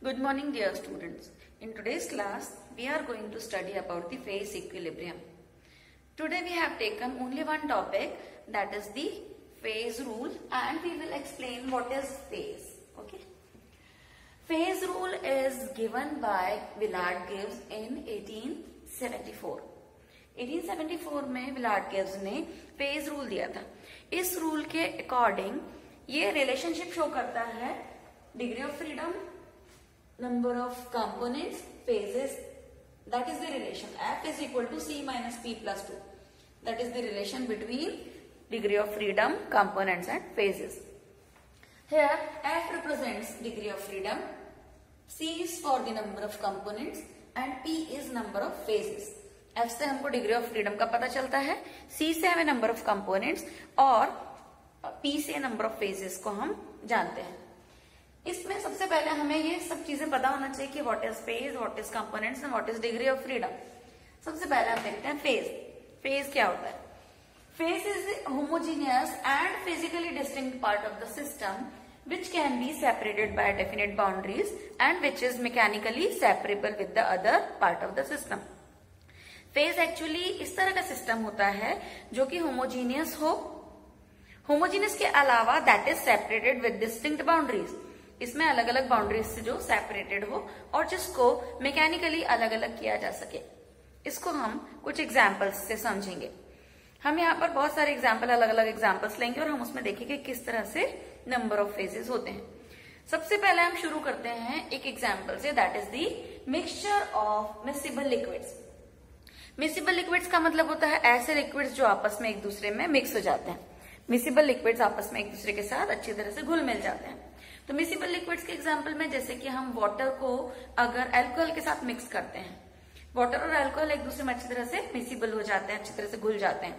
Good morning, dear students. In today's class, we are going to study about the phase equilibrium. Today we have taken only one topic, that is the phase rule, and we will explain what is phase. Okay? Phase rule is given by Willard Gibbs in 1874. 1874 में Willard Gibbs ने phase rule दिया था. इस rule के according ये relationship show करता है degree of freedom, number of components, phases. That is the relation F is equal to C minus P plus 2. That is the relation between degree of freedom, components and phases. Here F represents degree of freedom, C is for the number of components and P is number of phases. F से हमको degree of freedom का पता चलता है, C से हमें number of components और P से नंबर ऑफ फेजेस को हम जानते हैं. इसमें सबसे पहले हमें ये सब चीजें पता होना चाहिए कि what is phase, what is components and what is degree of freedom. सबसे पहले हम देखते हैं फेज. फेज क्या होता है? Phase is homogeneous and physically distinct part of the system which can be separated by definite boundaries and which is mechanically separable with the other part of the system. Phase actually इस तरह का system होता है जो कि homogeneous हो, homogeneous के अलावा that is separated with distinct boundaries. इसमें अलग अलग बाउंड्रीज से जो सेपरेटेड हो और जिसको मैकेनिकली अलग अलग किया जा सके. इसको हम कुछ एग्जाम्पल्स से समझेंगे. हम यहाँ पर बहुत सारे एग्जाम्पल, अलग अलग एग्जाम्पल्स लेंगे और हम उसमें देखेंगे किस तरह से नंबर ऑफ फेजेस होते हैं. सबसे पहले हम शुरू करते हैं एक एग्जाम्पल से, that is the mixture of miscible liquids. Miscible liquids का मतलब होता है ऐसे लिक्विड्स जो आपस में एक दूसरे में मिक्स हो जाते हैं. मिक्सिबल लिक्विड्स आपस में एक दूसरे के साथ अच्छी तरह से घुल मिल जाते हैं. तो मिक्सिबल लिक्विड्स के एग्जांपल में जैसे कि हम वाटर को अगर अल्कोहल के साथ मिक्स करते हैं, वाटर और अल्कोहल एक दूसरे में अच्छी तरह से मिक्सिबल हो जाते हैं, अच्छी तरह से घुल जाते हैं.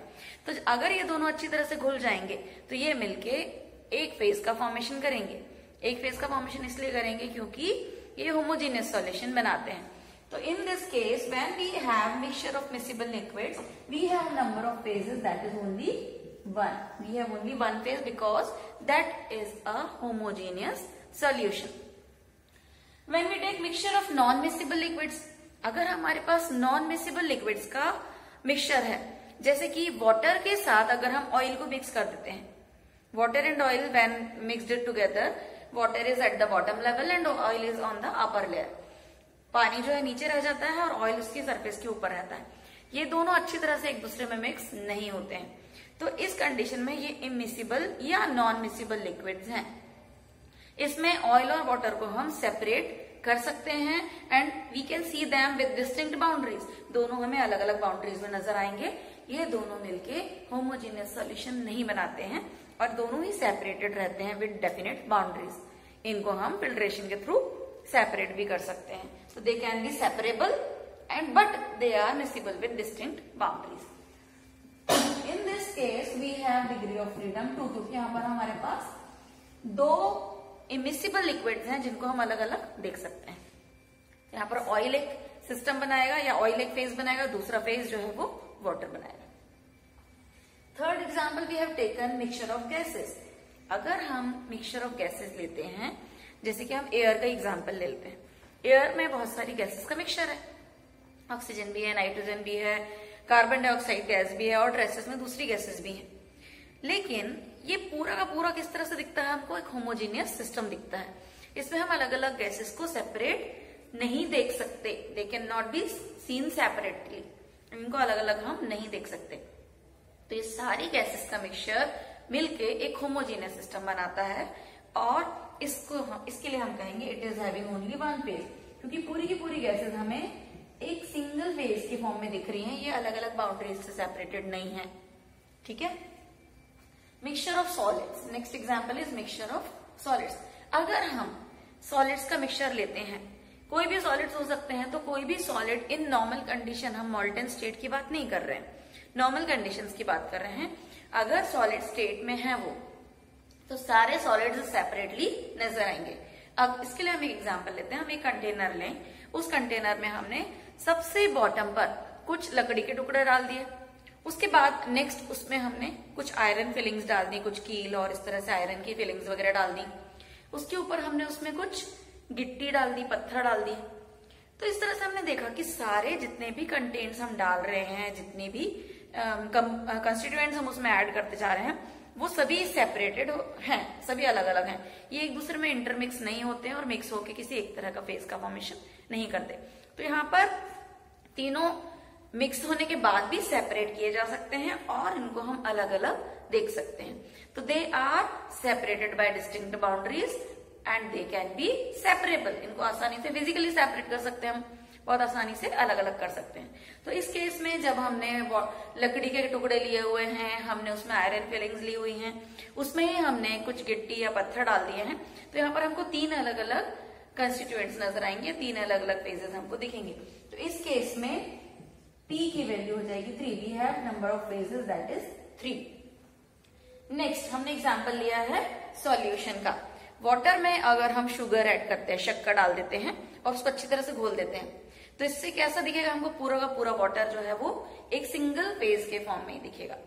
तो अगर ये दोनों अच्छी तरह से घुल जाएंगे तो ये मिलके एक फेज का फॉर्मेशन करेंगे. एक फेज का फॉर्मेशन इसलिए करेंगे क्योंकि ये होमोजीनियस सॉल्यूशन बनाते हैं. So in this case, when we have mixture of miscible liquids, we have number of phases that is only one. We have only one phase because that is a homogeneous solution. When we take mixture of non-miscible liquids, अगर हमारे पास non-miscible liquids का mixture है, जैसे कि water के साथ अगर हम oil को mix कर देते हैं, water and oil when mixed together, water is at the bottom level and oil is on the upper layer. पानी जो है नीचे रह जाता है और ऑयल उसकी सरफेस के ऊपर रहता है. ये दोनों अच्छी तरह से एक दूसरे में मिक्स नहीं होते हैं. तो इस कंडीशन में ये इमिसिबल या नॉन मिसिबल लिक्विड्स हैं. इसमें ऑयल और वाटर को हम सेपरेट कर सकते हैं and we can see them with distinct boundaries. दोनों हमें अलग अलग बाउंड्रीज में नजर आएंगे. ये दोनों मिलके होमोजीनियस सॉल्यूशन नहीं बनाते हैं और दोनों ही सेपरेटेड रहते हैं विद डेफिनेट बाउंड्रीज. इनको हम फिल्ट्रेशन के थ्रू सेपरेट भी कर सकते हैं. So they can be separable and but they are miscible with distinct boundaries. In this case we have degree of freedom 2, क्योंकि यहाँ पर हमारे पास दो immiscible liquids हैं जिनको हम अलग अलग देख सकते हैं. यहाँ पर ऑयल एक सिस्टम बनाएगा या ऑयल एक फेज बनाएगा, दूसरा फेज जो है वो वाटर बनाएगा. Third example we have taken mixture of gases. अगर हम मिक्सचर ऑफ गैसेस लेते हैं, जैसे कि हम एयर का एग्जाम्पल ले लेते हैं. एयर में बहुत सारी गैसेस का मिक्सचर है. ऑक्सीजन भी है, नाइट्रोजन भी है, कार्बन डाइऑक्साइड गैस भी है और ट्रेसेस में दूसरी गैसेस भी हैं. लेकिन ये पूरा का पूरा किस तरह से दिखता है? हमको एक होमोजीनियस सिस्टम दिखता है. इसमें हम अलग अलग गैसेस को सेपरेट नहीं देख सकते. They can not be seen separately. इनको अलग अलग हम नहीं देख सकते. तो ये सारी गैसेस का मिक्सचर मिलके एक होमोजीनियस सिस्टम बनाता है और इसके लिए हम कहेंगे it is having only one phase, क्योंकि पूरी की पूरी गैसेस हमें एक सिंगल फेज के फॉर्म में दिख रही हैं. ये अलग अलग बाउंड्रीज से सेपरेटेड नहीं है. ठीक है. Mixture of solids. Next example is mixture of solids. अगर हम सॉलिड्स का मिक्सचर लेते हैं, कोई भी सॉलिड्स हो सकते हैं, तो कोई भी सॉलिड इन नॉर्मल कंडीशन, हम मॉल्टन स्टेट की बात नहीं कर रहे हैं, नॉर्मल कंडीशंस की बात कर रहे हैं. अगर सॉलिड स्टेट में है वो, तो सारे सॉलिड्स सेपरेटली नजर आएंगे. अब इसके लिए हम एक एग्जांपल लेते हैं. हम एक कंटेनर लें, उस कंटेनर में हमने सबसे बॉटम पर कुछ लकड़ी के टुकड़े डाल दिए. उसके बाद नेक्स्ट उसमें हमने कुछ आयरन फिलिंग्स डाल दी, कुछ कील और इस तरह से आयरन की फिलिंग्स वगैरह डाल दी. उसके ऊपर हमने उसमें कुछ गिट्टी डाल दी, पत्थर डाल दिए। तो इस तरह से हमने देखा कि सारे जितने भी कंटेंट्स हम डाल रहे हैं, जितने भी कंस्टिट्यूएंट्स हम उसमें ऐड करते जा रहे हैं, वो सभी सेपरेटेड हैं, सभी अलग अलग हैं। ये एक दूसरे में इंटरमिक्स नहीं होते हैं और मिक्स होके किसी एक तरह का फेज का फॉर्मेशन नहीं करते। तो यहाँ पर तीनों मिक्स होने के बाद भी सेपरेट किए जा सकते हैं और इनको हम अलग अलग देख सकते हैं। तो they are separated by distinct boundaries and they can be separable. इनको आसानी से फिजिकली सेपरेट कर सकते हैं, हम बहुत आसानी से अलग अलग कर सकते हैं। तो इस केस में जब हमने लकड़ी के टुकड़े लिए हुए हैं, हमने उसमें आयरन फिलिंग्स ली हुई हैं, उसमें ही हमने कुछ गिट्टी या पत्थर डाल दिए हैं, तो यहाँ पर हमको 3 अलग अलग कंस्टिट्यूएंट्स नजर आएंगे, 3 अलग अलग फेजेस हमको दिखेंगे। तो इस केस में P की वैल्यू हो जाएगी 3। We have number of phases that is 3। Next हमने एग्जांपल लिया है सॉल्यूशन का। वाटर में अगर हम शुगर ऐड करते हैं, शक्कर डाल देते हैं और उसको अच्छी तरह से घोल देते हैं, तो इससे कैसा दिखेगा? हमको पूरा का पूरा वाटर जो है वो एक सिंगल फेज के फॉर्म में ही दिखेगा।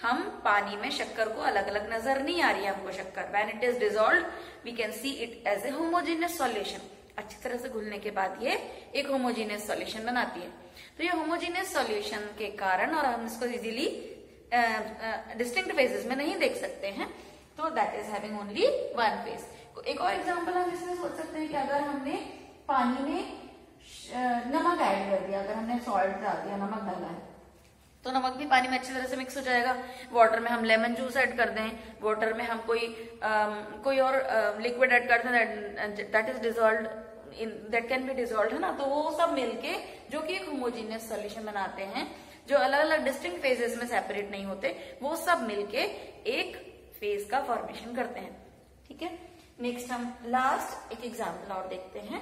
हम पानी में शक्कर को अलग अलग नजर नहीं आ रही है हमको शक्कर। When it is dissolved we can see it as a homogeneous solution. अच्छी तरह से घुलने के बाद ये एक होमोजेनियस सॉल्यूशन बनाती है। तो ये होमोजेनियस सॉल्यूशन के कारण, और हम इसको इजीली डिस्टिंक्ट फेजेस में नहीं देख सकते हैं, तो that is having only 1 phase. एक और एग्जांपल हम इसमें सोच सकते हैं कि अगर हमने पानी में नमक ऐड कर दिया, अगर हमने सॉल्ट डाल दिया, नमक डाला है, तो नमक भी पानी में अच्छी तरह से मिक्स हो जाएगा। वाटर में हम लेमन जूस ऐड कर दें, वाटर में हम कोई और लिक्विड ऐड कर दें that is dissolved, that can be dissolved, है ना। तो वो सब मिलके जो कि एक होमोजेनियस सॉल्यूशन बनाते हैं, जो अलग अलग डिस्टिंक्ट फेजेस में सेपरेट नहीं होते, वो सब मिलके एक फेज का फॉर्मेशन करते हैं। ठीक है, नेक्स्ट हम लास्ट एक एग्जाम्पल और देखते हैं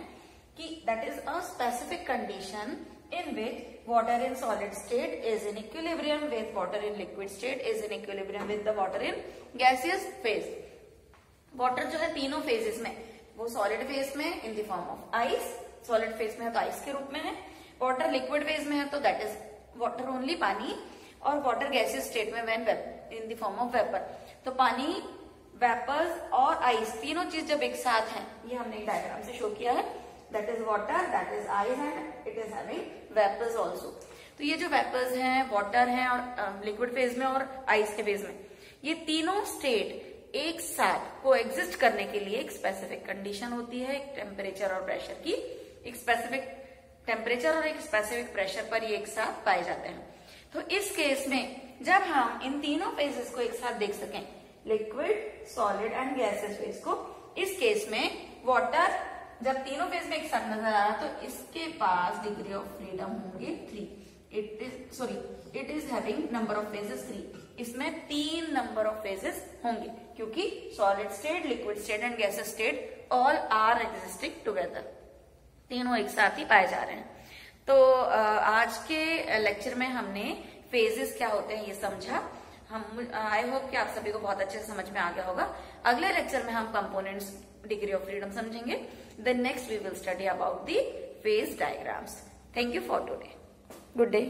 कि that is a specific condition in which water in solid state is in equilibrium with water in liquid state is in equilibrium with the water in gaseous phase। Water जो है तीनों phases में, वो solid phase में in the form of ice, solid phase में है तो ice के रूप में है, वाटर लिक्विड फेज में है तो दैट इज वाटर ओनली, पानी, और वाटर गैसियस स्टेट में when in the form of vapour. तो पानी, वेपर्स और आइस तीनों चीज जब एक साथ है, ये हमने एक डायग्राम से शो किया है, that is water, that is ice and it is having vapors also। तो ये जो वेपर्स हैं, वाटर हैं और लिक्विड फेज में और आइस के फेज में, ये तीनों स्टेट एक साथ कोएग्जिस्ट करने के लिए एक स्पेसिफिक कंडीशन होती है, एक टेम्परेचर और प्रेशर की। एक स्पेसिफिक टेम्परेचर और एक स्पेसिफिक प्रेशर पर ये एक साथ पाए जाते हैं। तो इस केस में जब हम इन तीनों फेजेस को एक साथ देख सकें, liquid, solid and gases phase को, इस केस में वाटर जब तीनों फेज में एक साथ नजर आ रहा तो इसके पास डिग्री ऑफ फ्रीडम होंगे 3। It is having number of phases 3। इसमें 3 नंबर ऑफ फेजेस होंगे क्योंकि solid state, liquid state and gases state all are existing together, तीनों एक साथ ही पाए जा रहे हैं। तो आज के लेक्चर में हमने फेजेस क्या होते हैं ये समझा। आई होप कि आप सभी को बहुत अच्छे से समझ में आ गया होगा। अगले लेक्चर में हम कंपोनेंट्स, डिग्री ऑफ फ्रीडम समझेंगे। Then next we will study about the phase diagrams. Thank you for today. Good day.